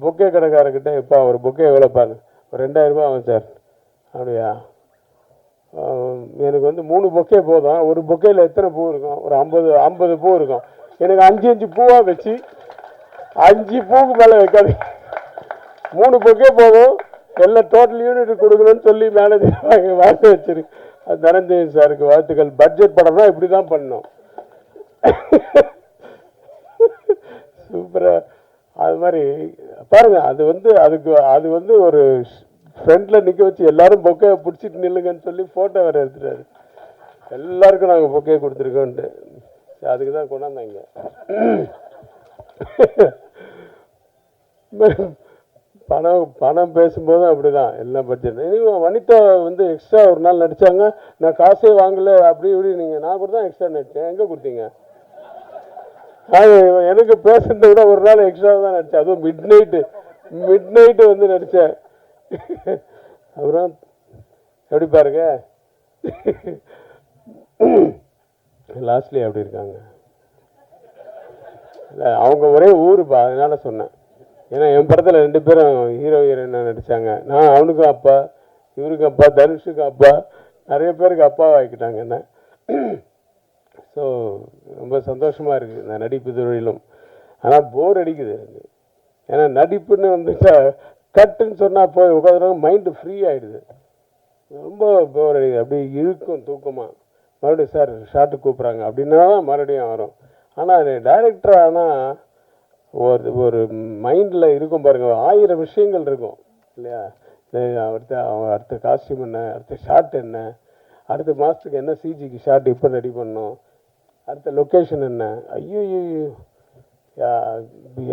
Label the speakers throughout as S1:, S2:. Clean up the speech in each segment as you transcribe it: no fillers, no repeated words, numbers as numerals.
S1: Bouquet கடைக்காரர்கிட்ட இப்போ ஒரு bouquet எவ்வளோப்பான்னு, ஒரு 2000 ரூபா ஆகும் சார். அப்படியா, எனக்கு வந்து 3 பொக்கே போதும். ஒரு பொக்கையில் எத்தனை பூ இருக்கும்? ஒரு 50 பூ இருக்கும். எனக்கு 5 பூவாக வச்சு 5 பூவுக்கு மேலே வைக்காது, 3 பொக்கே போதும், எல்லாம் டோட்டல் யூனிட் கொடுக்கணும்னு சொல்லி மேனேஜர் வாங்க வச்சிருக்கு. அது தனஞ்சயன் சாருக்கு வாழ்த்துக்கள். பட்ஜெட் படம்னா இப்படி தான் பண்ணணும். சூப்பராக அது மாதிரி பாருங்க. அது வந்து ஒரு ஃப்ரண்ட்ல நிற்க வச்சு எல்லாரும் பொக்கே பிடிச்சிட்டு நில்லுங்கன்னு சொல்லி ஃபோட்டோ வேறு எடுத்துட்டாரு. எல்லாருக்கும் நாங்கள் பொக்கே கொடுத்துருக்கோன்ட்டு அதுக்கு தான் கொண்டாந்தாங்க. பணம் பேசும்போதும் அப்படிதான் எல்லாம் பட்ஜெட். வனிதா வந்து எக்ஸ்ட்ரா ஒரு நாள் நடித்தாங்க, நான் காசே வாங்கலை அப்படி இப்படி. நான் கூட தான் எக்ஸ்ட்ரா நடித்தேன், எங்கே கொடுத்தீங்க? எனக்கு பேசுறதை விட ஒரு நாள் எக்ஸ்ட்ரா தான் நடித்தேன், அதுவும் மிட் நைட்டு வந்து நடித்தேன். அப்புறம் எப்படி பாருங்க, லாஸ்ட்லி அப்படி இருக்காங்க. இல்லை அவங்க ஒரே ஊருப்பா, அதனால சொன்னேன். ஏன்னா என் படத்தில் 2 பேரும் ஹீரோ ஹீரோயினா நடித்தாங்க. நான் அவனுக்கும் அப்பா, இவருக்கும் அப்பா, தனுஷுக்கும் அப்பா, நிறைய பேருக்கு அப்பாவை ஆக்கிட்டாங்க என்ன. ஸோ ரொம்ப சந்தோஷமாக இருக்குது இந்த நடிப்பு தொழிலும். ஆனால் போர் அடிக்குது எனக்கு. ஏன்னா நடிப்புன்னு வந்துச்சா கட்டுன்னு சொன்னால் போய் உட்காந்துருவாங்க, மைண்டு ஃப்ரீ ஆகிடுது. ரொம்ப போர் அடிக்குது, அப்படி இழுக்கும் தூக்கமாக. மறுபடியும் சார் ஷார்ட்டு கூப்பிட்றாங்க அப்படின்னா தான் மறுபடியும் வரும். ஆனால் டைரக்டர் ஆனால் ஒரு மைண்டில் இருக்கும் பாருங்கள், 1000 விஷயங்கள் இருக்கும் இல்லையா. அடுத்த காஸ்டியூம் என்ன, அடுத்த ஷார்ட் என்ன, அடுத்த மாதத்துக்கு என்ன சிஜிக்கு ஷார்ட் இப்போ ரெடி பண்ணணும், அடுத்த லொக்கேஷன் என்ன, ஐயோ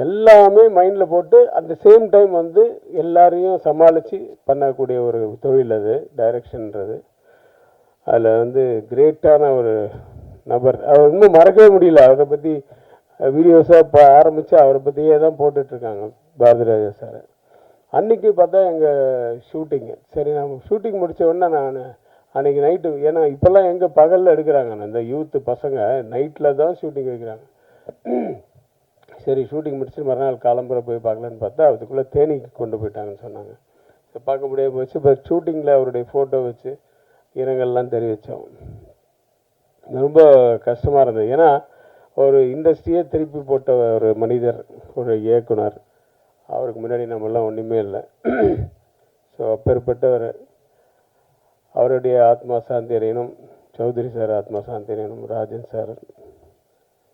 S1: எல்லாமே மைண்டில் போட்டு அந்த சேம் டைம் வந்து எல்லாரையும் சமாளித்து பண்ணக்கூடிய ஒரு தொழில் அது டைரக்ஷன்ன்றது. அதில் வந்து கிரேட்டான ஒரு நபர். அவர் இன்னும் மறக்கவே முடியல. அவரை பற்றி வீடியோஸாக இப்போ ஆரம்பித்து அவரை பற்றியே தான் போட்டுட்ருக்காங்க பாரதிராஜா சார். அன்றைக்கி பார்த்தா எங்கள் ஷூட்டிங்கு. சரி, நம்ம ஷூட்டிங் முடித்த உடனே நான் அன்றைக்கி நைட்டு, ஏன்னா இப்போல்லாம் எங்கே பகலில் எடுக்கிறாங்க, இந்த யூத்து பசங்க நைட்டில் தான் ஷூட்டிங் வைக்கிறாங்க. சரி, ஷூட்டிங் முடிச்சுட்டு மறுநாள் காலம்புரை போய் பார்க்கலான்னு பார்த்தா அதுக்குள்ளே தேனிக்கு கொண்டு போயிட்டாங்கன்னு சொன்னாங்க. பார்க்க முடியாது போச்சு. இப்போ ஷூட்டிங்கில் அவருடைய ஃபோட்டோ வச்சு இரங்கல்லாம் தெரிவித்தோம். ரொம்ப கஷ்டமாக இருந்தது. ஏன்னா ஒரு இண்டஸ்ட்ரியே திருப்பி போட்ட ஒரு மனிதர், ஒரு இயக்குனர். அவருக்கு முன்னாடி நம்மளாம் ஒன்றுமே இல்லை. ஸோ அப்பேற்பட்டவர், அவருடைய ஆத்மா சாந்தி அடையணும். சௌத்ரி சார் ஆத்மா சாந்தி அடையணும். ராஜன் சார்